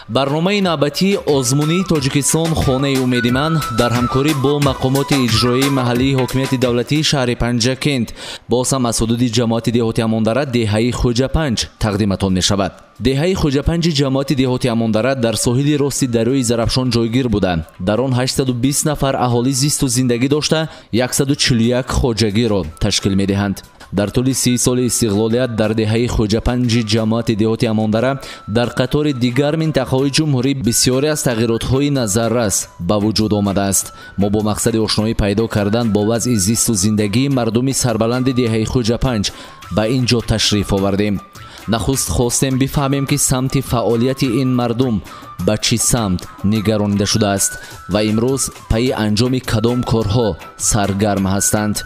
барномаи навбатии Озмуни Тоҷикистон хонаи умеди ман дар ҳамкорӣ бо мақомоти иҷроии маҳаллии ҳокимияти давлатии шаҳри Панҷакент боз ҳам аз ҳудуди ҷамоати деҳоти Амондара деҳаи Хӯҷапанҷ тақдиматон мешавад. деҳаи Хӯҷапанҷи ҷамоати деҳоти Амондара дар соҳили рости дарёи Зарафшон ҷойгир буданд. дар он 820 нафар аҳолӣ зисту зиндагӣ дошта 141 хоҷагиро ташкил медиҳанд. дар тӯли 30 соли истиқлолият дар деҳаи Хӯҷапанҷи ҷамоати деҳоти Амондара дар қатори дигар минтақаҳои ҷумҳурӣ бисёре аз тағйиротҳои назаррас ба вуҷуд омадааст. мо бо мақсади ошноӣ пайдо кардан бо вазъи зисту зиндагии мардуми сарбаланди деҳаи Хӯҷапанҷ ба ин ҷо ташриф овардем. нахуст хостем бифаҳмем ки самти фаъолияти ин мардум ба чӣ самт нигаронида шудааст ва имрӯз пайи анҷоми кадом корҳо саргарм ҳастанд.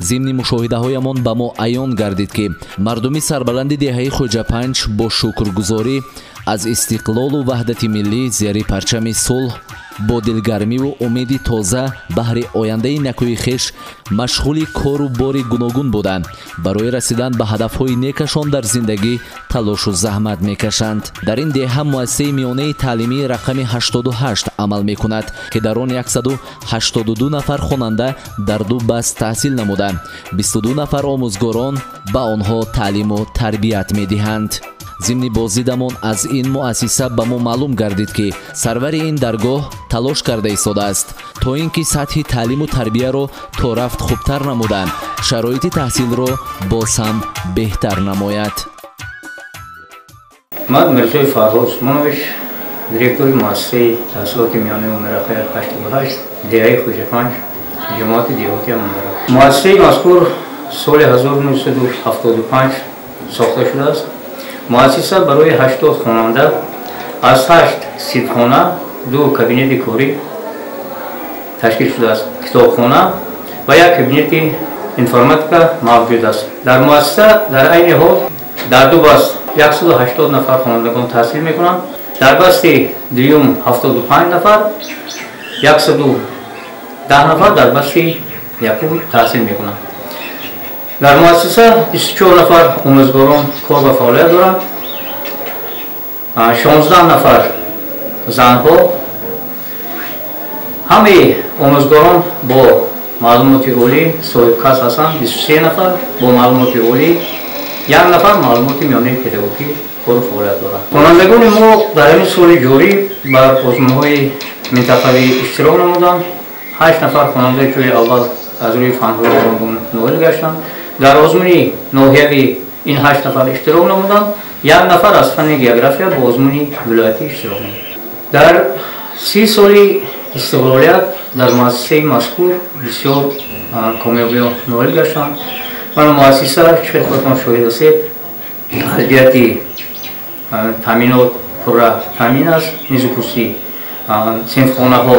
зимни мушоҳидаҳоямон ба мо аён гардид ки мардуми сарбаланди деҳаи Хӯҷапанҷ бо шукргузорӣ аз истиқлолу ваҳдати миллӣ зери парчами сулҳ бо дилгармиву умеди тоза баҳри ояндаи накӯи хеш машғули кору бори гуногун буданд. барои расидан ба ҳадафҳои некашон дар зиндагӣ талошу заҳмат мекашанд. дар ин деҳа муассисаи миёнаи таълимии рақами 88 амал мекунад ки дар он 182 нафар хонанда дар ду баст таҳсил намуданд. 22 нафар омӯзгорон ба онҳо таълиму тарбият медиҳанд. зимни бозидамон аз ин муассиса ба мо маълум гардид ки сарвари ин даргоҳ талош карда истодааст то ин ки сатҳи таълиму тарбияро то рафт хубтар намуданд, шароити таҳсилро боз ҳам беҳтар намояд. ман мирзои фарҳод усмонович, директори муассисаи таҳсилоти миёнаи умумии 88 деҳаи Хӯҷапанҷ ҷамоати деҳоти Амондара. муассисаи мазкур соли 1975 сохта шудааст. муассиса барои 80 хонанда аз 8 сидхона, 2 кабинети корӣ ташкил шудааст. китобхона ва 1 кабинети информатика мавҷуд аст. дар муассиса дар айни ҳол дар ду баст 180 нафар хонандагон таҳсил мекунанд. дар басти дуюм 75 нафар, 110 нафар дар басти якум таҳсил мекунанд. дар муассиса 24 нафар омӯзгорон кор ва фаъолият доранд. 16 нафар занҳо. ҳамаи омӯзгорон бо маълумоти олӣ соҳибкас ҳастанд. 23 нафар бо маълумоти олӣ, 1 нафар маълумоти миёнаи педагогӣ кору фаъолият доранд. хонандагони мо дар ин соли ҷорӣ бар озмуниҳои минтақавӣ иштирок намуданд. 8 нафар хонанда ҷои аввал аз рӯи фанҳои гуногун ноил гаштанд. дар озмуни ноҳияви ин 8 нафар иштирок намуданд. 1 нафар аз фанни география бо озмуни вилоятӣ иштирок намуд. дар 30 соли истиқлолият дар муассисаи мазкур бисёр комёбиҳо ноил гаштанд. ман муассиса чӣ худтон шоҳид ҳастед, аз ҷиҳати таъминот пурра таъмин аст. низу курси синфхонаҳо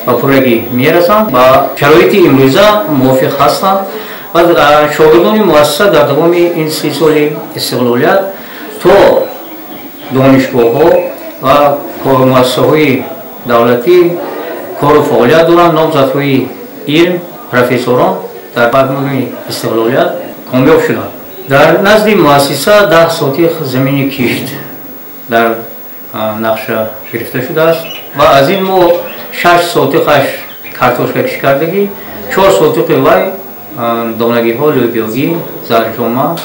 ба пуррагӣ мерасанд, ба шароити имрӯза мувофиқ ҳастанд. ва шогирдони муассиса дар давоми ин 30 соли истиқлолият то донишгоҳҳо ва муассисаҳои давлатӣ кору фаъолият доранд. номзадҳои илм, профессорон дар баъди истиқлолият комёб шуданд. дар назди муассиса 10 сотиқ замини кишт дар нақша гирифта шудааст ва аз ин мо 6 сотиқаш картошкакишкардагӣ, 4 сотиқи вай донагиҳо, лӯбиёгӣ, зарҷома,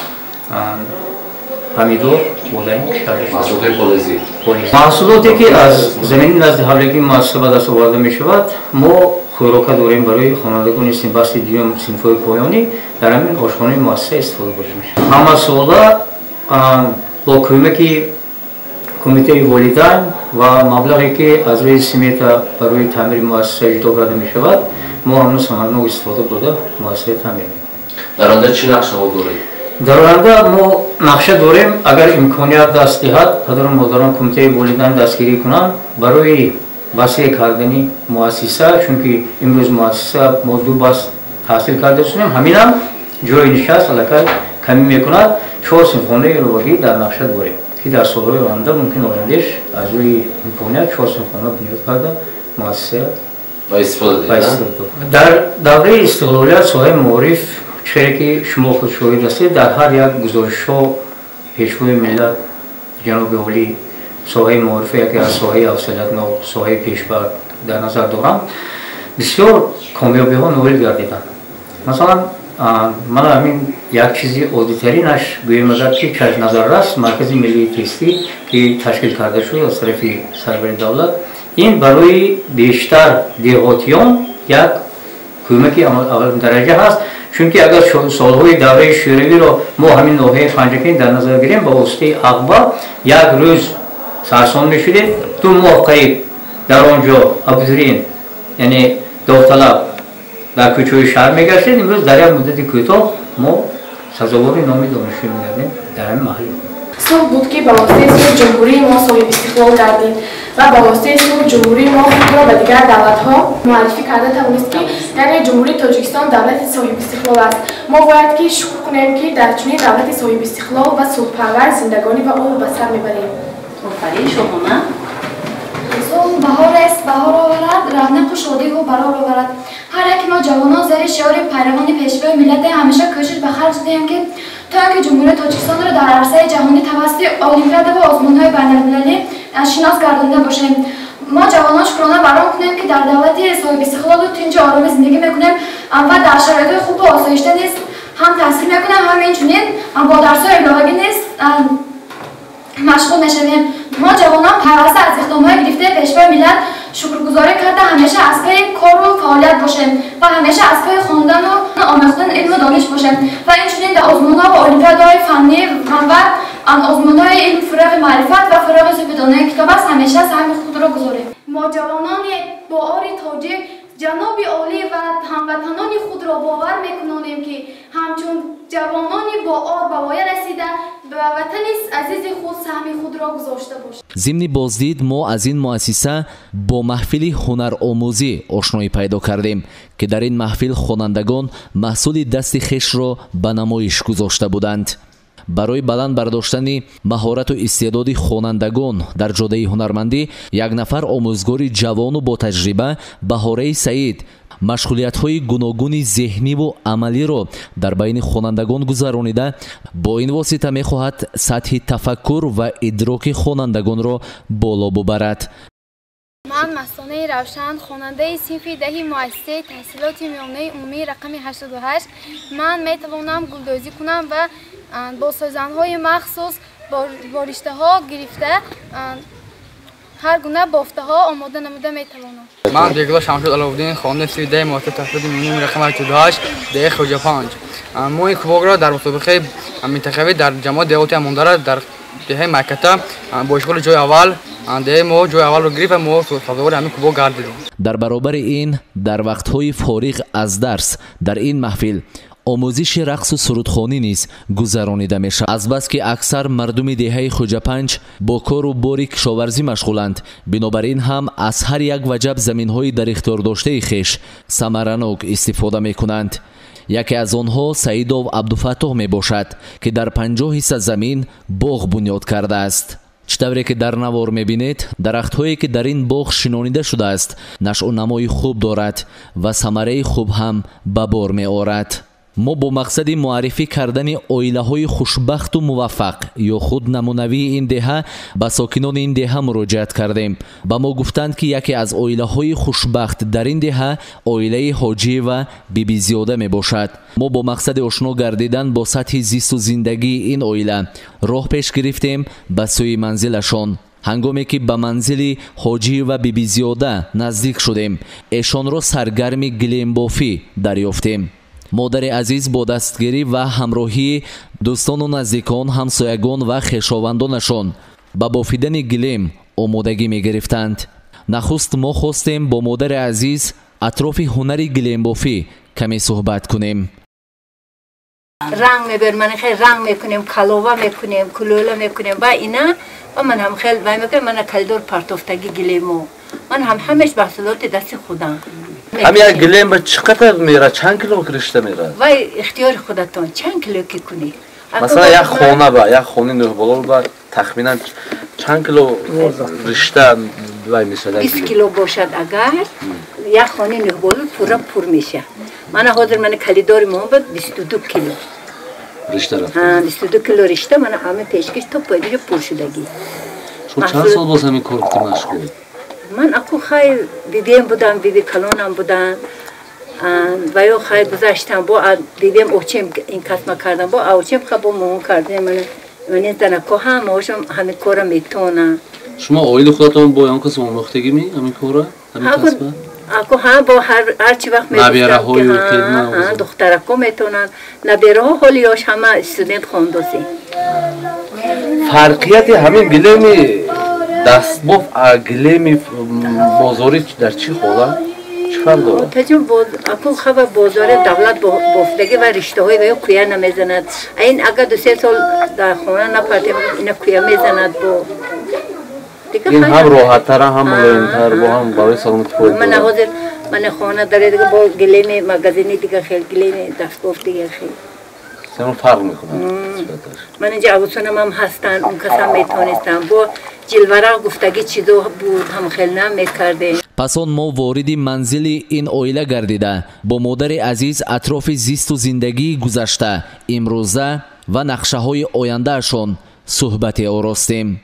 помидор, бодаин кишкарда шуд. маҳсулоте ки аз замини назди ҳавлигии муассиса ба даст оварда мешавад, мо хӯрока дорем барои хонандагони басти дуюм синфҳои поёнӣ. дар ҳамин ошхонаи муассиса истифода бурда мешавад. ҳамасола бо кӯмаки кумитаи волидайн ва маблағе ки аз рӯи смета барои таъмири муассиса ҷудо карда мешавад, мо ҳанӯз самарнок истифода бурда муассисаи таъмир мекунем. дар онда чӣ нақшаҳо доред? дар оянда мо нақша дорем, агар имконият даст диҳад, падару модарон кумитаи волидайн дастгирӣ кунанд барои васеъ кардани муассиса, чунки имрӯз муассиса мо ду баст таҳсил карда шудем. ҳаминам ҷои нишаст аллакай камӣ мекунад. 4 синфхонаи иловагӣ дар нақша дорем ки дар солҳои оянда мумкин ояндеш аз рӯи имконият 4 синфхона бунёд карда муассиса ба истифода дод. дар давраи истиқлолият соҳаи маориф чире ки шумо худ шоҳид ҳастед, дар ҳар як гузоришҳо пешвои миллат ҷаноби олӣ соҳаи муорифа яке аз соҳаи афзалиятнок, соҳаи пешбар дар назар дорам, бисёр комёбиҳо ноил гардиданд. Масалан, мана ҳамин як чизи оддитаринаш гӯем агар ки чашмназаррас маркази миллии тестӣ ки ташкил карда шуд аз тарафи сарвари давлат, ин барои бештар деҳотиён як кӯмаки аввалиндараҷа ҳаст. чунки агар солҳои давраи шӯравиро мо ҳамин ноҳияи панҷакин дар назар гирем, ба воситаи ақба як рӯз сарсон мешудем, 2 моҳ қариб дар он ҷо абутурин, яъне довталаб дар кӯчаҳои шаҳр мегаштед. имрӯз дар як муддати кӯтоҳ мо сазовори номи донишҷӯ мегардем дар ҳамин маҳалла. Суд буд ки ба воситаи суд ҷумҳурии мо соҳиб истиқлол гардид ва ба воситаи суд ҷумҳурии мо худро ба дигар давлатҳо муаррифӣ карда тавонист ки яъне ҷумҳурии Тоҷикистон давлати соҳиб истиқлол аст. мо бояд ки шукр кунем ки дар чунин давлати соҳиб истиқлол ва сулҳпарвар зиндагонӣ ва умр ба сар мебарем. Офарин шумо. Сол баҳор аст, баҳор оварад, равнақу шодиҳо барор оварад. ҳар яки мо ҷавонон зери шиори пайравони пешвои миллате ҳамеша кӯшиш ба харҷ диҳем ки то ки ҷумҳурии Тоҷикистонро дар арсаи ҷаҳонӣ тавассути олимпиада ва озмунҳои байналмилалӣ шинос гардонида бошем. мо ҷавонон шукрона баром кунем ки дар давлати соҳиб истиқлолу тинҷу оромӣ зиндагӣ мекунем ва дар шароитҳои хубу осоишта низ ҳам таҳсил мекунем, ҳам инчунин бо дарсҳои иловагӣ низ машғул мешавем. мо ҷавонон пайваста аз иқдомҳои гирифтаи пешвои миллат шукргузорӣ карда ҳамеша аз паи кору фаъолият бошем ва ҳамеша аз паи хондану омӯхтани илму дониш бошем ва инчунин дар озмунҳо ва олимпиадаҳои фаннӣ ва озмунҳои илм фуруғи маърифат ва фуруғи сӯбидонаи китоб аст ҳамеша саҳми худро гузорем. мо ҷавонони бо ори тоҷик ҷаноби олӣ ва ҳамватанони худро бовар мекунонем ки ҳамчун ҷавонони бо ор ба воя расида ба ватани азизи худ саҳми худро гузошта бошем. зимни боздид мо аз ин муассиса бо маҳфили ҳунаромӯзӣ ошноӣ пайдо кардем ки дар ин маҳфил хонандагон маҳсули дасти хешро ба намоиш гузошта буданд. барои баланд бардоштани маҳорату истеъдоди хонандагон дар ҷодаи ҳунармандӣ як нафар омӯзгори ҷавону ботаҷриба Баҳораи Саид машғулиятҳои гуногуни зеҳниву амалиро дар байни хонандагон гузаронида бо ин восита мехоҳад сатҳи тафаккур ва идроки хонандагонро боло бубарад. ман Мастонаи Равшан, хонандаи синфи деҳи муассисаи таҳсилоти миёнаи умумии рақами 88. ман метавонам гулдозӣ кунам ва бо созанҳои махсус бо риштаҳо гирифта ҳар гуна бофтаҳо омода намуда метавонам. ман Бегло Шамшуд Аловдин, хонандаи синфи деҳи муассисаи таҳсилоти миёнаи умумии рақами 88 деҳи Хӯҷапанҷ. мо ин кӯбокро дар мусобиқаи минтақавӣ дар ҷамоати деҳоти Амондара дар деҳаи Майката бо ишғоли ҷои аввал деҳаи мо ҷои аввалро гирифта мо сазовори ҳамин кӯбок гардидем. дар баробари ин дар вақтҳои фориғ аз дарс дар ин маҳфил омӯзиши рақсу сурудхонӣ низ гузаронида мешавад. азбаски аксар мардуми деҳаи Хӯҷапанҷ бо кору бори кишоварзӣ машғуланд, бинобар ин ҳам аз ҳар як ваҷаб заминҳои дар ихтиёрдоштаи хеш самаранок истифода мекунанд. яке аз онҳо Саидов Абдуфаттоҳ мебошад ки дар 50% замин боғ бунёд кардааст. чӣ тавре ки дар навор мебинед, дарахтҳое ки дар ин боғ шинонида шудааст нашъу намои хуб дорад ва самараи хуб ҳам ба бор меорад. мо бо мақсади муаррифӣ кардани оилаҳои хушбахту муваффақ ё худ намунавии ин деҳа ба сокинони ин деҳа муроҷиат кардем. ба мо гуфтанд ки яке аз оилаҳои хушбахт дар ин деҳа оилаи Ҳоҷиева Бибизиёда мебошад. мо бо мақсади ошно гардидан бо сатҳи зисту зиндагии ин оила роҳ пеш гирифтем ба сӯи манзилашон. ҳангоме ки ба манзили Ҳоҷиева Бибизиёда наздик шудем, эшонро саргарми гилембофӣ дарёфтем. модари азиз бо дастгирӣ ва ҳамроҳии дӯстону наздикон, ҳамсоягон ва хешовандонашон ба бофидани гилем омодагӣ мегирифтанд. нахуст мо хостем бо модари азиз атрофи ҳунари гилембофӣ каме суҳбат кунем. ранг меберем, ман хел ранг мекунем, калова мекунем, кулола мекунем ва ина ва ман ҳам хел вай мекунем, ман калидор партофтаги гилемо ман ҳам ҳамеш маҳсулоти дасти худам. ҳам як гилем ба чӣ қадар мера, чанд кило ришта мера? вай ихтиёри худатон чанд кило ки кунӣ. масалан як хона ба як хони нӯҳболор ба тахминан чанд кило ришта вай мешавад? 20 кило бошад агар як хони нӯҳболор пурра пур мешавад. мана ҳозир мани калидори мо ба 22 кило ришта рафт. 22 кило ришта мана ҳама пешкаш то пойдиҷо пур шудагӣ. شما چند سال باز همین کار کردی مشغول؟ من اکو خیلی بیبیم بودم، بیبی کلونم بودم و یا خیلی گذاشتم با بیبیم اوچیم این کسم کردم با اوچیم خب با مون کردم من زنکو هم اوشم همین کارا میتونم. شما آیل خودتون با اون کس آموختگی می همین کارا همین کسب؟ اکو هم با هر چی وقت میگفتم که دخترکو میتونن نبیره ها حالیاش همه استودنت خوندوسی. فرقیت همین گلمی دستباف گلمی بازاری در چی خواه؟ چی فرق داره؟ تجربه اکو خبر بازار دولت بافتگی و رشته های و کویا نمیزند. این اگر 2-3 سال در خونه نپرتیم اینا کویا میزند با این هم راحت تر هم ملایم با هم برای سلامتی خود من حاضر من خانه داره دیگه با گلمی مغازینی دیگه خیلی گلمی دستباف دیگه خیلی سیمو فرق میکنه. من اینجا عوضونم هم هستن اون کسا میتونستم با جلوره گفتگی چیزو بود هم خیلی نم میکرده. پس آن ما واردی منزلی این اویله گردیده با مادر عزیز اطراف زیست و زندگی گذشته امروزه و نقشه های آیندهشون صحبتی آراستیم.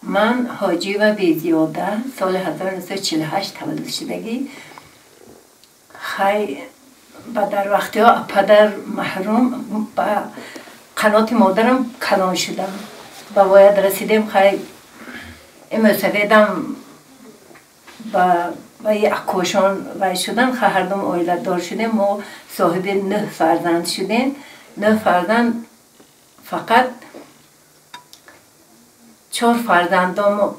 من حاجی و بیزیاده سال 1948 تولد شدگی خیلی و در وقتی ها پدر محروم با قنات مادرم کلان شدم و باید رسیدم خیلی امسویدم و یه اکوشان وای شدن خیلی هر دوم اویلت دار شدیم و صاحب 9 فرزند شدیم 9 فرزند فقط 4 فرزندام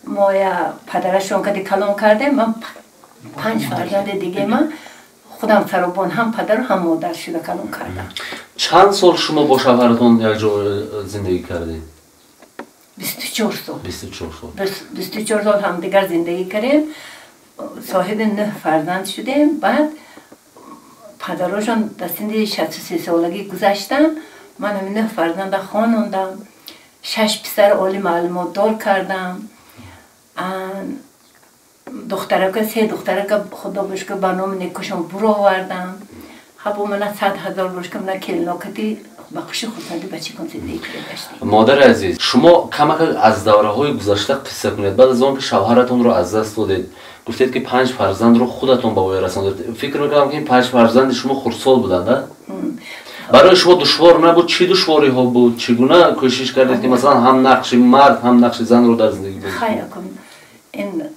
ما یا پدرشون که کلان کردیم من 5 فرزند دیگه من خودم فروبان هم پدر هم مادر شده کلان کردم. چند سال شما با شوهرتون یک جا زندگی کردید؟ 24 سال. 24 سال هم دیگر زندگی کردیم. صاحب 9 فرزند شدیم. بعد پدرشون در سن 63 سالگی گذشتن. من هم 9 فرزند خواندم. 6 پسر عالی معلومات دار کردم. دخترک 3 دخترک خدا بشکر برنامه نیکوشم برو آوردم. خب من 100,000 بشکر من کلناکتی بخشی خودسندی بچه کن زندگی کردم. مادر عزیز شما کمک از دوره های گذشته قصه کنید. بعد از اون که شوهرتون رو از دست دادید گفتید که 5 فرزند رو خودتون به وی رسوندید. فکر میکنم که این 5 فرزند شما خردسال بودند نه؟ برای شما دشوار نبود؟ چی دشواری ها بود؟ چگونه کوشش کردید که مثلا هم نقش مرد هم نقش زن رو در زندگی بگیرید؟ خیلی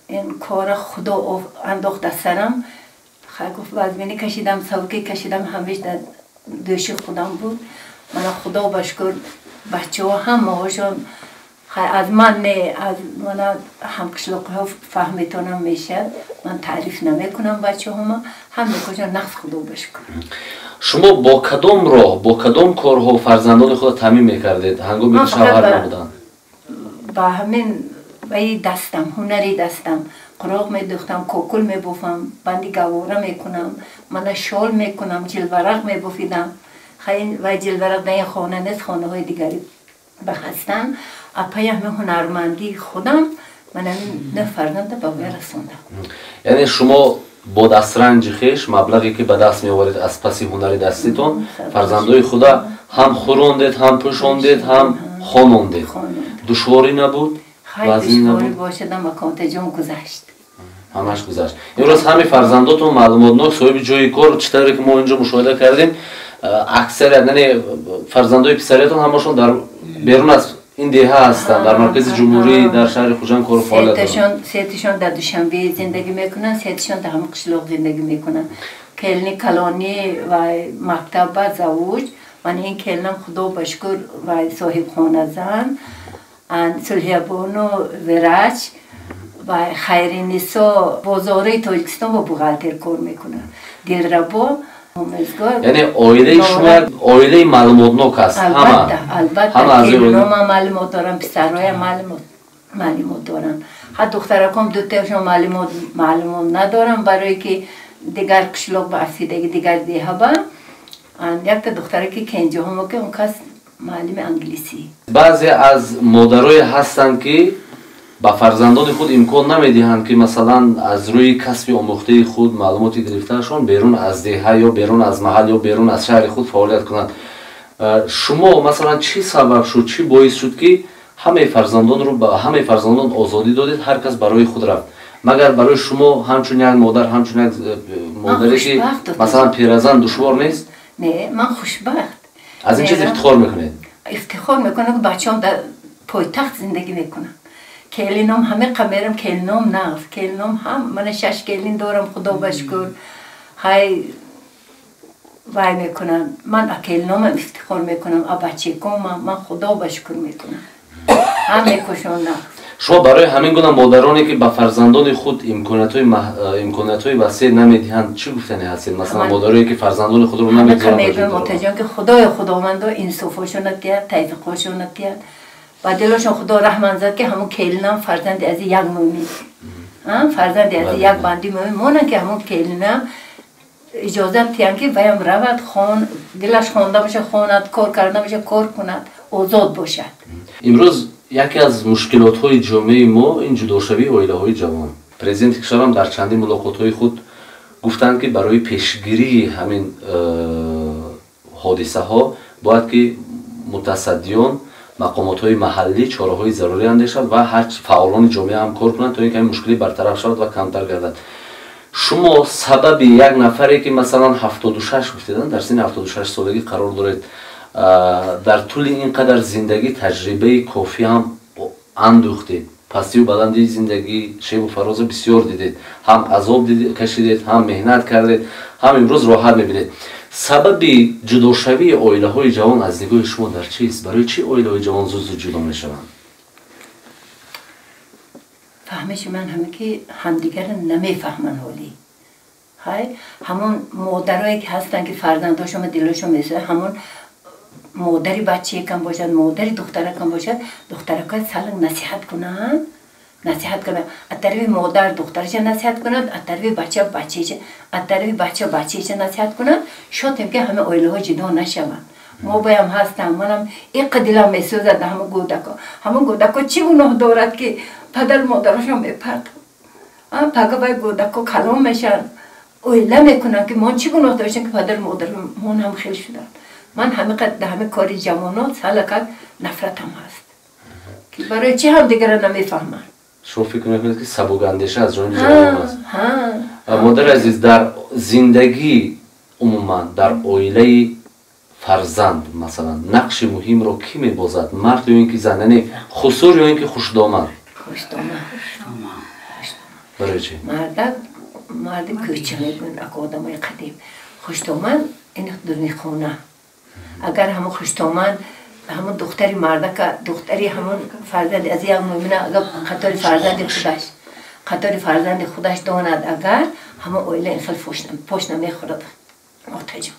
این کار خدا انداخت در سرم. خیلی گفت وزمینی کشیدم سوکی کشیدم همیشه در دوش خودم بود. من خدا بشکر بچه ها هم هاشون از من نه از من هم کشلوق ها فهمیتونم میشه. من تعریف نمی کنم بچه ها هم میکنم نفس خدا بشکر. شما با کدام راه با کدام کارها فرزندان خود تامین میکردید هنگامی که شوهر نبودن؟ با همین وی دستم هنری دستم قراق میدوختم کوکل میبوفم بندی گواره میکنم من شال میکنم جلورق میبوفیدم خیلی و جلورق در این خانه نیست خانه های دیگری بخستم اپای همه هنرمندی خودم من همین 9 فرزند به وی رسوندم. یعنی شما با دسترنج خیش مبلغی که به دست می آورید از پس هنری دستیتون فرزندای خدا هم خوروندید هم پوشوندید هم خواندید. دشواری نبود؟ خیلی دشواری باشدم اکانت جان گذشت. همش گذشت. امروز همه فرزنداتون معلومات صاحب جای کار چطوری که ما اینجا مشاهده کردیم اکثر یعنی فرزندای پسریتون همشون در بیرون از این دیه هستن در مرکز جمهوری در شهر خوجان کار فعالیت دارن. 3 تاشون در دوشنبه زندگی میکنن 3 تاشون در همون قشلاق زندگی میکنن. کلنی کلانی و مکتب زوج من این کلنم خدا بشکر و صاحب خانه زن سلحیبانو ورچ و خیری نسا بازاره تاجیکستان با بغلتر کار میکنن. دلربا یعنی آیله شما آیله معلوماتناک است. البته کلنام معلومات دارن پسرهای معلومات دارن. حتی دخترکم 2 تاشون معلومات ندارن برای که دیگر قشلاق به افیدگی دیگر دیه با یک تا دخترکی که اینجا هم که اون کس معلم انگلیسی. بعضی از مادرای هستند که با فرزندان خود امکان نمیدهند که مثلا از روی کسب آموخته خود معلوماتی گرفتهشون بیرون از دهه یا بیرون از محل یا بیرون از شهر خود فعالیت کنند. شما مثلا چی سبب شد چی باعث شد که ҳамаи фарзандонро ба ҳамаи фарзандон озодӣ додед, ҳар кас барои худ рафт. Магар барои шумо ҳамчун як модар, ҳамчун як модаре ки масалан пиразан душвор нест? Не, ман хушбахт. аз ин чиз ифтихор мекунед? Ифтихор мекунам, бачаам дар пойтахт зиндагӣ мекунам. Келинам ҳаме қамерам, келинам нағз, келинам ҳам мана 6 келин дорам, худо ба шукр. ҳай вай мекунам. Ман а келинамам ифтихор мекунам, а бачекомам ман худо ба шукр мекунам. ҳаме кушон нағз. шумо барои ҳамин гуна модароне ки ба фарзандони худ имкониятҳои васеъ намедиҳанд чӣ гуфтани ҳастед? Масалан модарое ки фарзандони худро намедиҳанд. мотаҷон ки худои худовандо инсофошонат кияд, тавфиқошонат кияд. ба дилошон худо раҳман зад ки ҳамун келинам фарзанди ази як мӯмин. Фарзанди ази як банди мӯмин монанд ки ҳамун келинам иҷозат диҳанд ки ваям равад хон, дилаш хонда бошад, хонад, кор карда бошад, кор кунад, озод бошад. имрӯз яке аз мушкилотҳои ҷомеаи мо ин ҷудошавии оилаҳои ҷавон. Президенти кишварам дар чандин мулоқотҳои худ гуфтанд ки барои пешгирии ҳамин ҳодисаҳо бояд ки мутасаддиён, мақомотҳои маҳаллӣ чораҳои зарурӣ андешанд ва ҳар фаъолони ҷомеа ҳам кор кунанд то ин ки ҳамин мушкилӣ бартараф шавад ва камтар гардад. шумо сабаби як нафаре ки масалан 76 гуфтедан дар синни 76 солагӣ қарор доред, дар тӯли ин қадар зиндагӣ таҷрибаи кофӣ ҳам андӯхтед, пастию баландии зиндагӣ, шебу фароза бисёр дидед, ҳам азоб кашидед, ҳам меҳнат кардед, ҳам имрӯз роҳат мебинед. сабаби ҷудошавии оилаҳои ҷавон аз нигоҳи шумо дар чист? барои чӣ оилаҳои ҷавон зуд зуд ҷудо мешаванд? фаҳмиши ман ҳаме ки ҳамдигарро намефаҳманд ҳолӣ. ҳай ҳамон модарое ки ҳастанд ки фарзандошон дилошон месӯяд, ҳамон модари бачаекам бошад, модари духтаракам бошад, духтаракҳои саланг насиҳат кунанд, насиҳат кунанд. аз тарафи модар духтараша насиҳат кунанд, аз тарафи бача бачаеша, аз тарафи бача бачаеша насиҳат кунанд. шодем ки ҳама оилаҳо ҷудо нашаванд. мо боям ҳастам, манам иққа дилам месӯзад ҳама гӯдако. ҳама гӯдако чӣ гуноҳ дорад ки падар модарашон мепартанд? пага бай гӯдако калом мешаванд, оила мекунанд ки мон чӣ гуноҳ доштем ки падар модармон ҳам хел шуданд. ман ҳаме кори ҷавонот салакак нафратам ҳаст ки барои чӣ ҳамдигарро намефаҳманд. шумо фикр мекунед ки сабукандеша аз ҷониби ҷавонон аст? модар азиз, дар зиндагӣ умуман дар оилаи фарзанд масалан нақши муҳимро кӣ мебозад? мард ё ин ки зан, яъне хусур ё ин ки хушдомад? барои чӣ? марди кӯча мегӯянд одамои қадим. хушдомад ин дуни хона. агар ҳамун хушдомад ҳамун духтари мардака, духтари ҳамун фарзанди аз як мӯмина агар қатори фарзанди худаш донад, агар ҳамун оила инсол пош намехӯрад. отаҷон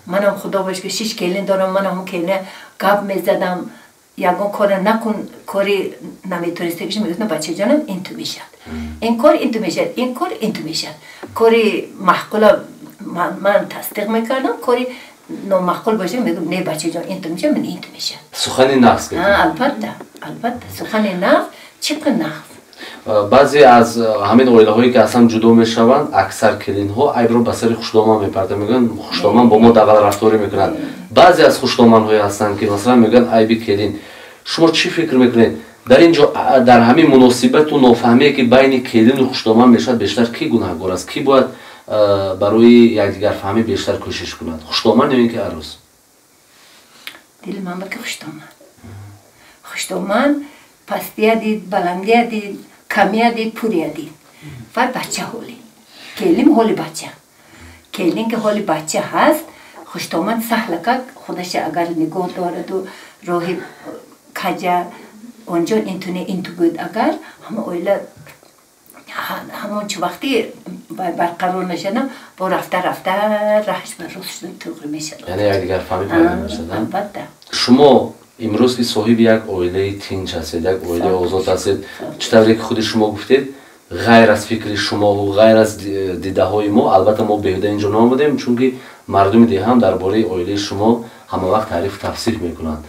манам худо бош ки 6 келин дорам, ман ҳамун келина гап мезадам, ягон кора накун, кори наметонисте киши мегӯфтам бачаҷонам ин ту мешад, ин кор ин ту мешад, ин кор ин ту мешад. кори маҳқула ман тасдиқ мекардам, кори номаъқул боша мегӯфт не бачаҷон ин ту мешад, ман ин ту мешад. сухани нағз гуфтед? албатта сухани нағз. чӣ қадр нағз? баъзе аз ҳамин оилаҳое ки аслан ҷудо мешаванд, аксар келинҳо айбро ба сари хушдоман мепартанд, мегӯянд хушдоман бо мо дағал рафторӣ мекунад. баъзе аз хушдоманҳое ҳастанд ки масалан мегӯянд айби келин. шумо чӣ фикр мекунед дар ин ҷо, дар ҳамин муносибату нофаҳмие ки байни келину хушдоман мешавад, бештар кӣ гунаҳгор аст? кӣ бояд барои якдигарфаҳмӣ бештар кӯшиш кунад? хушдоман ё ин ки арӯз? дили ман ба ки хушдоман пастия дид, баландия дид, камия дид, пурия дид. ва бача ҳоли. келин ҳоли бача. келин ки ҳоли бача ҳаст, хушдоман саҳлакак худаша агар нигоҳ дораду роҳи каҷа онҷо интуне инту буд, агар ҳама оила ҳамон чӣ вақти барқарор нашадам, бо рафта раҳш ба рост шуда туғри мешад. яъне якдигарфаҳмӣ пайдо мешад. албатта. шумо имрӯз ки соҳиби як оилаи тинҷ ҳастед, як оилаи озод ҳастед, чӣ тавре ки худи шумо гуфтед, ғайр аз фикри шумову ғайр аз дидаҳои мо, албатта мо беҳуда инҷо наомадем, чунки мардуми деҳам дар бораи оилаи шумо ҳамавақт таърифу тавсиф мекунанд.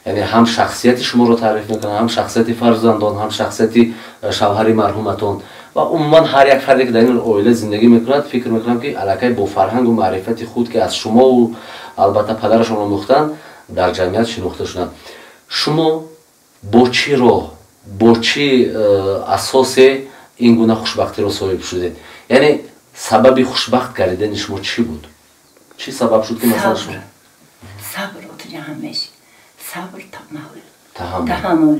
яъне ҳам шахсияти шуморо таъриф мекунанд, ҳам шахсияти фарзандон, ҳам шахсияти шавҳари марҳуматон ва умуман ҳар як фарде ки дар ин оила зиндагӣ мекунад, фикр мекунам ки аллакай бо фарҳангу маърифати худ ки аз шумову албатта падарашон омӯхтанд, дар ҷамъият шинохта шуданд. шумо бо чӣ роҳ бо чӣ асосе ин гуна хушбахтиро соҳиб шудед? яъне сабаби хушбахт гардидани шумо чӣ буд? чӣ сабаб шуд ки масалан шумо сабр отиҷа ҳамеш сабр таҳаммул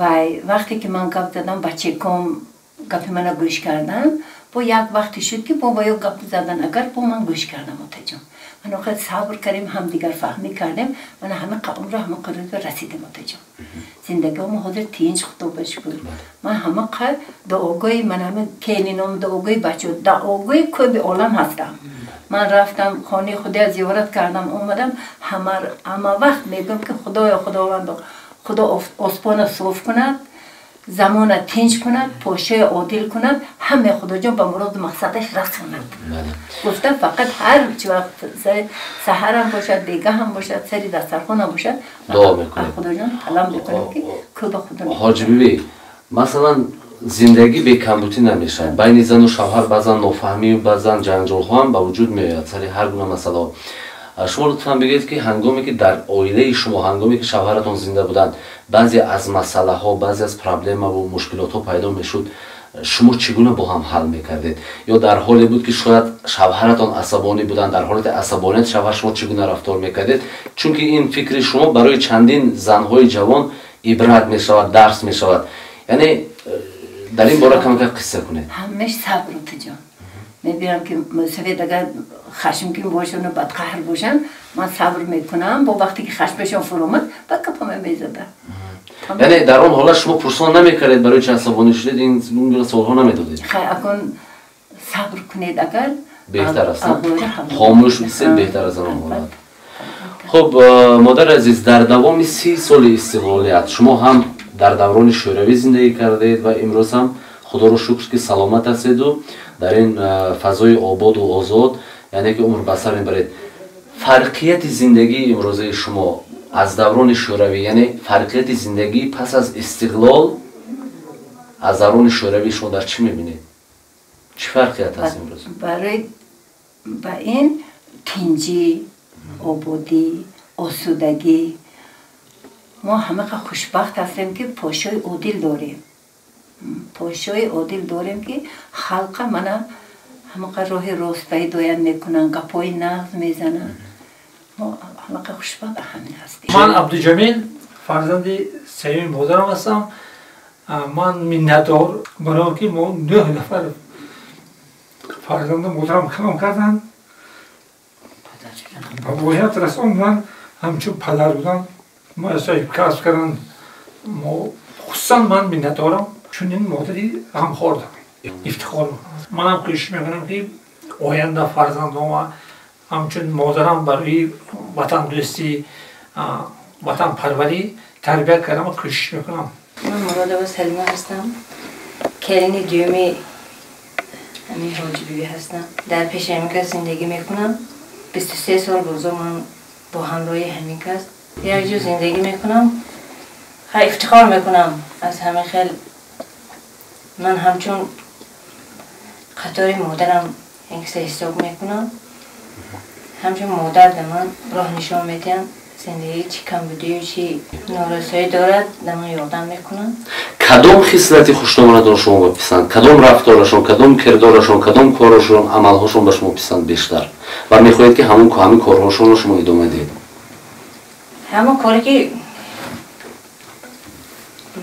вай вақте ки ман гап задам бачеком гапи мана гӯш кардан бо як вақте шуд ки бо ё гап задан агар бо ман гӯш кардам отаҷон ман охир сабр кардем ҳамдигар фаҳмӣ кардем мана ҳама умро ҳама қадр расидем отаҷон зиндагиҳомо ҳозир тинҷ худоба шукр ман ҳама қад дуогои ман ҳама келином дуогои бачо дуогои кӯби олам ҳастам ман рафтам хонаи худоя зиёрат кардам омадам ҳама вақт мегӯям ки худоё худовандо худо осмона соф кунад замона тинҷ кунад пошои одил кунад ҳамаи худоҷон ба муроду мақсадаш расонад гуфта фақат ҳар чӣ вақт сари саҳарам бошад дегаҳам бошад сари дастархонам бошад дуо мекунем худоҷон талаб мекунем ки кӯба худо ҳоҷи бибӣ масалан зиндагӣ бекамбутӣ намешавад байни зану шавҳар баъзан нофаҳмию баъзан ҷанҷолҳоам ба вуҷуд меояд сари ҳар гуна масъалаҳо шумо лутфан бигӯед ки ҳангоме ки дар оилаи шумо ҳангоме ки шавҳаратон зинда буданд баъзе аз масъалаҳо баъзе аз проблемаву мушкилотҳо пайдо мешуд шумо чӣ гуна бо ҳам ҳал мекардед ё дар ҳоле буд ки шояд шавҳаратон асабонӣ буданд дар ҳолати асабоният шавҳар шумо чӣ гуна рафтор мекардед чунки ин фикри шумо барои чандин занҳои ҷавон ибрат мешавад дарс мешавад яъне дар ин бора камака қисса кунед ҳамеш сабр отиҷон мебинам ки мусавед агар хашмгин бошану бадқаҳр бошанд ман сабр мекунам бо вақте ки хашмашон фуромад ба капаме мезадам яъне дар он ҳолат шумо пурсон намекардед барои чӣ асабонӣ шудед ин гуна суолҳо намедодед хай акун сабр кунед агар беҳтар аст хомӯш истед беҳтар аз он ҳолат хуб модари азиз дар давоми 30 соли истиқлолият шумо ҳам дар даврони шӯравӣ зиндагӣ кардед ва имрӯз ҳам худоро шукр ки саломат ҳастеду дар ин фазои ободу озод яъне ки умр ба сар мебаред фарқияти зиндагии имрӯзаи шумо аз даврони шӯравӣ яъне фарқияти зиндагӣ пас аз истиқлол аз даврони шӯравӣ шумо дар чӣ мебинед чӣ фарқият ҳаст имрӯз барои ба ин тинҷӣ ободӣ осудагӣ мо ҳамақа хушбахт ҳастем ки пошои одил дорем пошои одил дорем ки халқа мана ҳамақа роҳи роста ҳидоят мекунанд гапҳои нағз мезананд мо ҳамақа хушбахт ба ҳамин ҳастем ман абдуҷамил фарзанди сеюми модарам ҳастам ман миннатдор барое ки мо 9 нафар фарзанду модарам калом карданд ба воят расонданд ҳамчун падар буданд муассисаи касб карданд мо хусусан ман миннатдорам чунин модари ғамхор дорам ифтихор мекунам манам кӯшиш мекунам ки оянда фарзандома ҳамчун модарам барои ватандӯстӣ ватанпарварӣ тарбия кардам кӯшиш мекунам ман муродова салима ҳастам келини дуюми ҳамин ҳоҷи бибӣ ҳастам дар пеши ҳамин кас зиндагӣ мекунам 23 сол бузур ман бо ҳамроҳи ҳамин кас як ҷо зиндагӣ мекунам ха ифтихор мекунам аз ҳамин хел ман ҳамчун қатори модарам ин киса ҳисоб мекунам ҳамчун модар да ман роҳ нишон медиҳам зиндагӣ чӣ камбудию чӣ норасоӣ дорад да ман ёдам мекунам кадом хислати хушноманатон шумо ба писанд кадом рафторашон кадом кирдорашон кадом корашон амалҳошон ба шумо писанд бештар ва мехоҳед ки ҳамин корҳошонро шумо идома диҳед ҳамон коре ки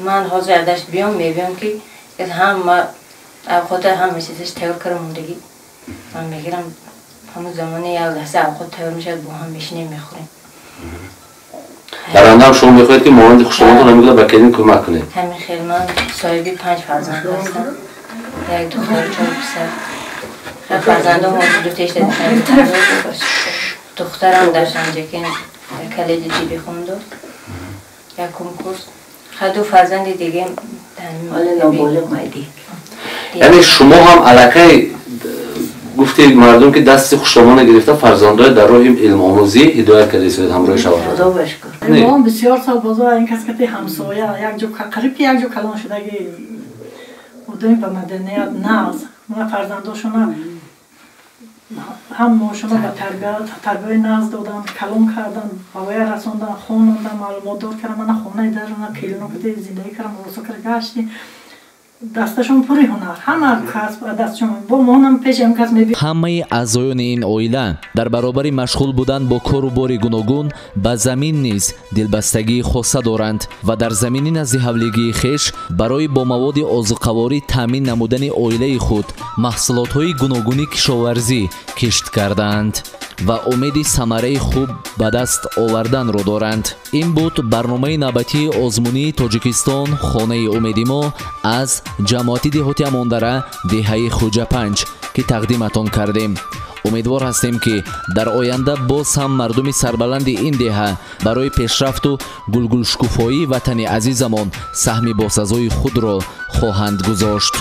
ман ҳозир адашт биём мебиём ки ҳама авқота ҳама чизаш тайёр кардам мондагӣ ман мегирам ҳамон замони як лаҳза авқот тайёр мешавад бо ҳам мешинем мехӯрем дар андам шумо мехоҳед ки монанди хушноматон ҳамин гуна ба келин кӯмак кунед ҳамин хел ман соҳиби 5 фарзанд ҳастам як духтар 4 писар фарзандом ҳозир тешта духтарам дар шанҷакин дар коллеҷи тиббӣ хонду якум курс ду фарзанди дигем яъне шумо ҳам аллакай гуфтед мардум ки дасти хушномона гирифта фарзандои дар роҳи илмомӯзӣ ҳидоят кардед ҳамроҳи шавҳар бисёр сал бозор ин каскати ҳамсоя якҷо қариб ки якҷо калон шудаги одами ба маданият нағз мана фарзандошона هم ماشونا به تربیت نزد دادن، کلام کردن، هوای رساندن، خوندن، معلومات داد کردن. من خونه دارم، کلینا کده زندگی کردم، روزا گشتی. دستشون پوری هنر، همه کسب دستشون با مونم پیشم کس میبینم. همه اعضایان این عائله در برابر مشغول بودن با کار و بار گوناگون به زمین نیز دلبستگی خاصه دارند و در زمینی نزد حولگی خیش برای با مواد آذوقه‌واری تامین نمودن عائله خود محصولات‌های گوناگونی کشاورزی کشت کردند و امید ثمره خوب به دست آوردن را دارند. این بود برنامه نوبتی آزمونی تاجیکستان خانه امید ما از جماعتی دهاتی اماندره دههای خوجپنج که تقدیمتان کردیم. امیدوار هستیم که در آینده باز هم مردم سربلند این دهه برای پیشرفت و گلگل شکوفایی وطن عزیزمان سهم باسازهای خود را خواهند گذاشت.